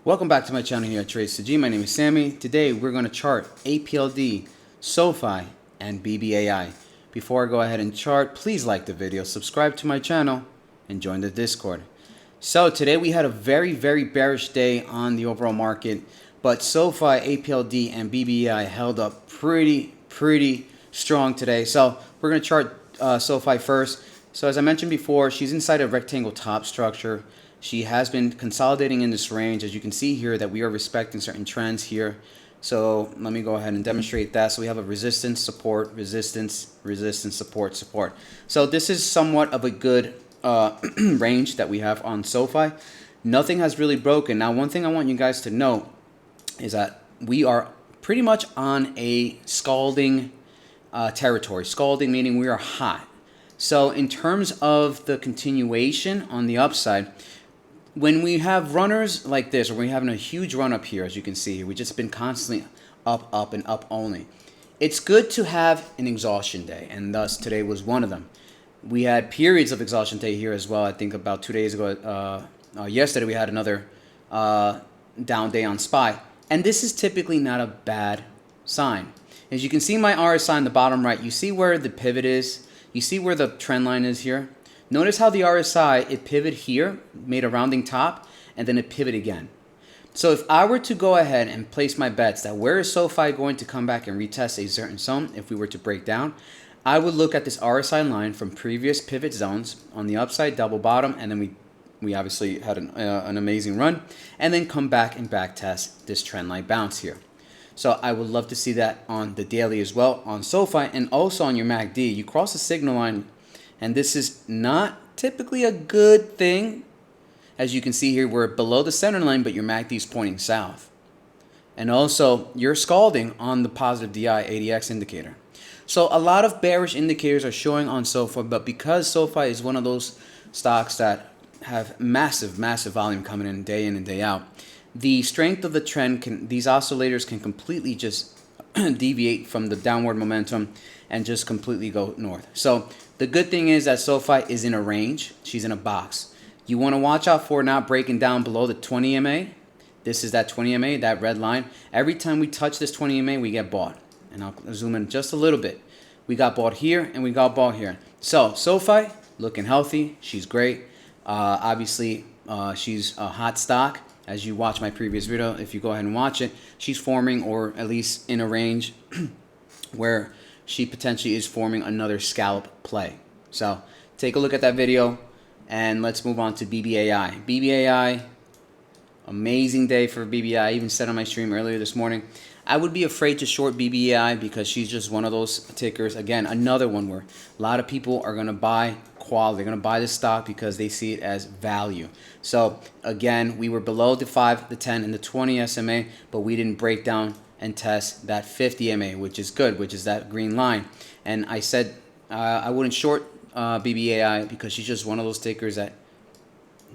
Welcome back to my channel here at TradeSG. My name is Sammy. Today we're going to chart APLD, SoFi, and BBAI. Before I go ahead and chart, please like the video, subscribe to my channel, and join the Discord. So today we had a very bearish day on the overall market, but SoFi, APLD, and BBAI held up pretty strong today. So we're going to chart SoFi first. So as I mentioned before, she's inside a rectangle top structure. She has been consolidating in this range. As you can see here that we are respecting certain trends here. So let me go ahead and demonstrate that. So we have a resistance, support, resistance, resistance, support, support. So this is somewhat of a good range that we have on SoFi. Nothing has really broken. Now, one thing I want you guys to know is that we are pretty much on a scalding territory. Scalding meaning we are hot. So in terms of the continuation on the upside, when we have runners like this, or we're having a huge run up here, as you can see here, we've just been constantly up, and up only. It's good to have an exhaustion day, and thus today was one of them. We had periods of exhaustion day here as well. I think about 2 days ago, yesterday we had another down day on SPY, and this is typically not a bad sign. As you can see my RSI in the bottom right, you see where the pivot is. You see where the trend line is here? Notice how the RSI, it pivoted here, made a rounding top, and then it pivoted again. So if I were to go ahead and place my bets that where is SoFi going to come back and retest a certain zone, if we were to break down, I would look at this RSI line from previous pivot zones on the upside, double bottom, and then we obviously had an amazing run, and then come back and back test this trend line bounce here. So I would love to see that on the daily as well on SoFi, and also on your MACD. You cross the signal line, and this is not typically a good thing. As you can see here, we're below the center line, but your MACD is pointing south. And also, you're scalding on the positive DI ADX indicator. So a lot of bearish indicators are showing on SoFi, but because SoFi is one of those stocks that have massive volume coming in and day out, the strength of the trend these oscillators can completely just deviate from the downward momentum and just completely go north. So the good thing is that SoFi is in a range. She's in a box. You want to watch out for not breaking down below the 20 MA. This is that 20 MA, that red line. Every time we touch this 20 MA, we get bought. And I'll zoom in just a little bit. We got bought here and we got bought here. So SoFi looking healthy. She's great. Obviously, she's a hot stock. As you watch my previous video, if you go ahead and watch it, she's forming, or at least in a range where she potentially is forming another scalp play. So take a look at that video, and let's move on to BBAI. BBAI, amazing day for BBAI. I even said on my stream earlier this morning, I would be afraid to short BBAI because she's just one of those tickers. Again, another one where a lot of people are going to buy quality. They're going to buy this stock because they see it as value. So again, we were below the 5, the 10, and the 20 SMA, but we didn't break down and test that 50 MA, which is good, which is that green line. And I said I wouldn't short BBAI because she's just one of those tickers that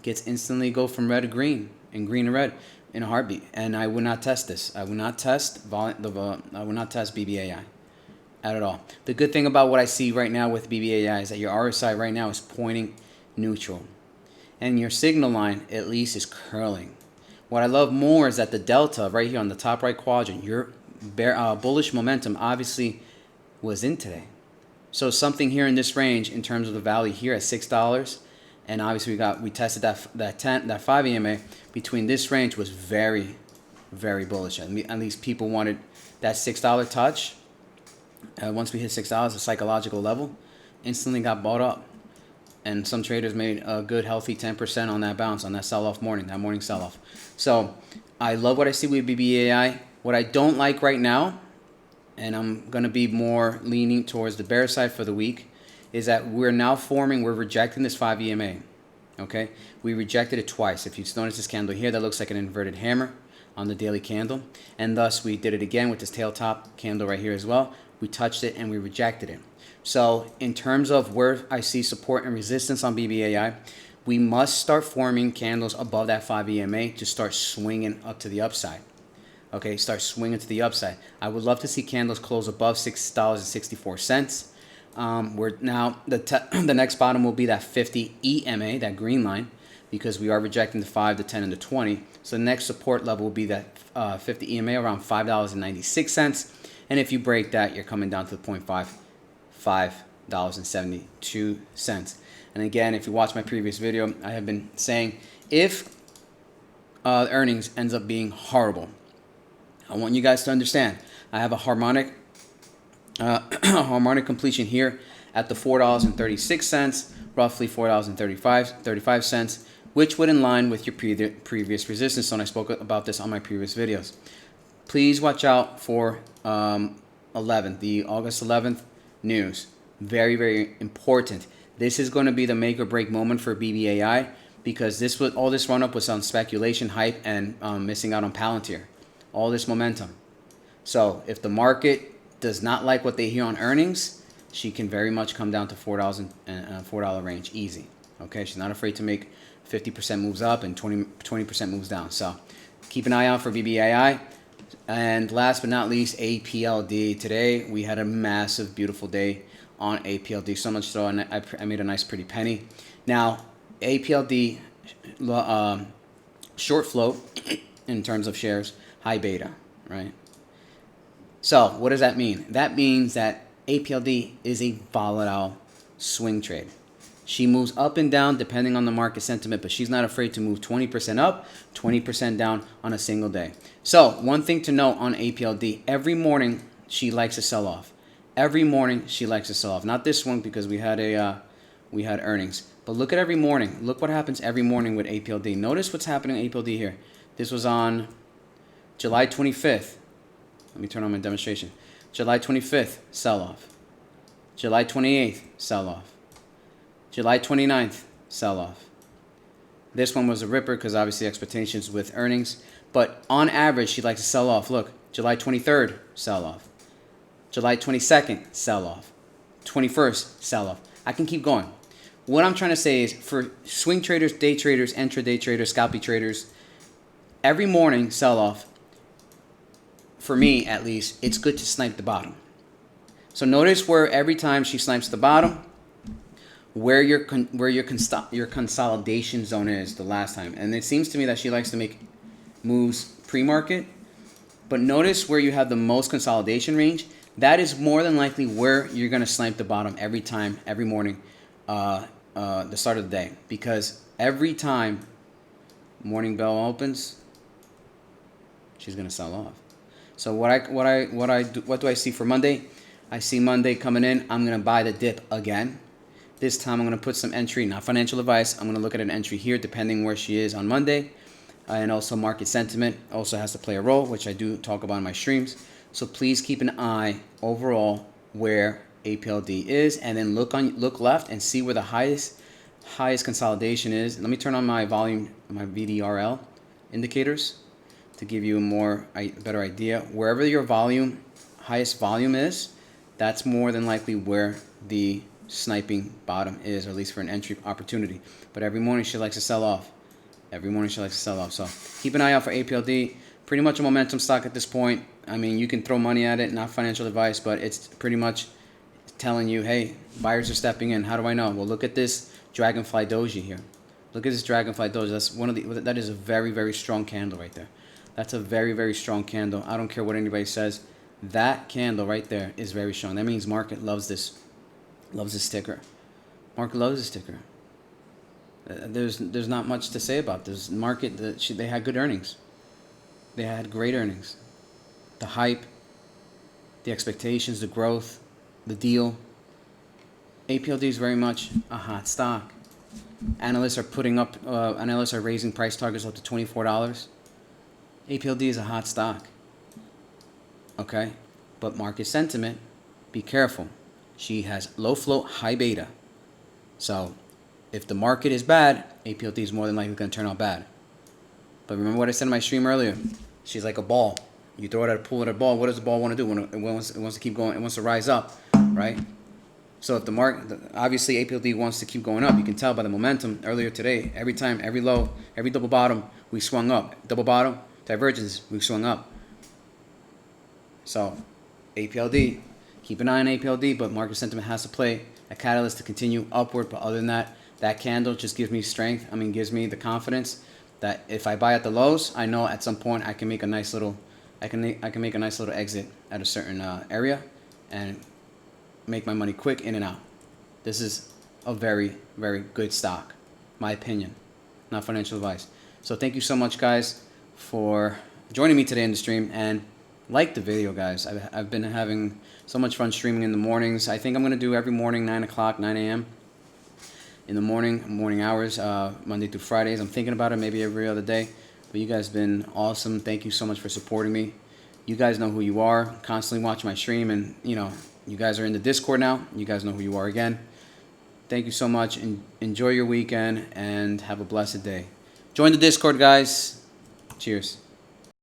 gets instantly go from red to green and green to red in a heartbeat. And I would not test this. I would not test BBAI at all. The good thing about what I see right now with BBAI is that your RSI right now is pointing neutral, and your signal line at least is curling. What I love more is that the delta right here on the top right quadrant, your bullish momentum obviously was in today. So something here in this range in terms of the value here at $6, and obviously we tested that 5 EMA between this range was very bullish. At least people wanted that $6 touch. Once we hit $6, the psychological level, instantly got bought up. And some traders made a good, healthy 10% on that bounce, on that sell-off morning, that morning sell-off. So I love what I see with BBAI. What I don't like right now, and I'm going to be more leaning towards the bear side for the week, is that we're rejecting this 5 EMA. Okay? We rejected it twice. If you notice this candle here, that looks like an inverted hammer on the daily candle. And thus, we did it again with this tail top candle right here as well. We touched it and we rejected it. So in terms of where I see support and resistance on BBAI, we must start forming candles above that 5 EMA to start swinging up to the upside. Okay, start swinging to the upside. I would love to see candles close above $6.64. We're now the next bottom will be that 50 EMA, that green line. because we are rejecting the 5, the 10, and the 20. So the next support level will be that 50 EMA around $5.96. And if you break that, you're coming down to the point $5.72. And again, if you watch my previous video, I have been saying if earnings ends up being horrible, I want you guys to understand I have a harmonic completion here at the $4.36, roughly $4.35, which would in line with your previous resistance zone. I spoke about this on my previous videos. Please watch out for the August 11th news. Very, very important. This is going to be the make or break moment for BBAI, because all this run up was on speculation, hype, and missing out on Palantir. All this momentum. So if the market does not like what they hear on earnings, she can very much come down to $4 range easy. Okay, she's not afraid to make 50% moves up and 20% moves down. So keep an eye out for BBAI. And last but not least, APLD. Today we had a massive, beautiful day on APLD. So much so I made a nice, pretty penny. Now APLD short float in terms of shares, high beta, right? So what does that mean? That means that APLD is a volatile swing trade. She moves up and down depending on the market sentiment, but she's not afraid to move 20% up, 20% down on a single day. So one thing to note on APLD, every morning she likes to sell off. Every morning she likes to sell off. Not this one because we had earnings, but look at every morning. Look what happens every morning with APLD. Notice what's happening with APLD here. This was on July 25th. Let me turn on my demonstration. July 25th, sell-off. July 28th, sell-off. July 29th, sell-off. This one was a ripper because obviously expectations with earnings. But on average, she likes to sell off. Look, July 23rd, sell-off. July 22nd, sell-off. 21st, sell-off. I can keep going. What I'm trying to say is for swing traders, day traders, intraday traders, scalpy traders, every morning sell-off, for me at least, it's good to snipe the bottom. So notice where every time she snipes the bottom, where your consolidation zone is the last time. And it seems to me that she likes to make moves pre-market. But notice where you have the most consolidation range. That is more than likely where you're going to snipe the bottom every time, every morning, the start of the day. Because every time morning bell opens, she's going to sell off. So what do I see for Monday? I see Monday coming in. I'm going to buy the dip again. This time I'm going to put some entry, not financial advice. I'm going to look at an entry here depending where she is on Monday. And also market sentiment also has to play a role, which I do talk about in my streams. So please keep an eye overall where APLD is, and then look left and see where the highest consolidation is. Let me turn on my volume, my VDRL indicators to give you a better idea. Wherever your highest volume is, that's more than likely where the sniping bottom is, or at least for an entry opportunity. But every morning she likes to sell off. Every morning she likes to sell off. So keep an eye out for APLD. Pretty much a momentum stock at this point. I mean, you can throw money at it, not financial advice, but it's pretty much telling you, hey, buyers are stepping in. How do I know? Well, look at this Dragonfly Doji here. Look at this Dragonfly Doji. That is a very, very strong candle right there. That's a very, very strong candle. I don't care what anybody says. That candle right there is very strong. That means market loves this ticker. Market loves this ticker. There's not much to say about this market. They had good earnings. They had great earnings. The hype, the expectations, the growth, the deal. APLD is very much a hot stock. Analysts are raising price targets up to $24. APLD is a hot stock. Okay? But market sentiment, be careful. She has low float, high beta. So if the market is bad, APLD is more than likely going to turn out bad. But remember what I said in my stream earlier. She's like a ball. You throw it at a pool at a ball. What does the ball want to do? It wants to keep going. It wants to rise up, right? So if the market, obviously APLD wants to keep going up. You can tell by the momentum earlier today. Every time, every low, every double bottom, we swung up. Double bottom, divergence, we swung up. So APLD, keep an eye on APLD, but market sentiment has to play a catalyst to continue upward. But other than that, that candle just gives me strength. I mean, gives me the confidence that if I buy at the lows, I know at some point I can make a nice little, I can make a nice little exit at a certain area, and make my money quick in and out. This is a very, very good stock, my opinion, not financial advice. So thank you so much, guys, for joining me today in the stream, and like the video, guys. I've been having so much fun streaming in the mornings. I think I'm going to do every morning 9 o'clock, 9 a.m. in the morning hours, Monday through Fridays. I'm thinking about it, maybe every other day. But you guys have been awesome. Thank you so much for supporting me. You guys know who you are. Constantly watch my stream, and you guys are in the Discord now. You guys know who you are again. Thank you so much. Enjoy your weekend and have a blessed day. Join the Discord, guys. Cheers.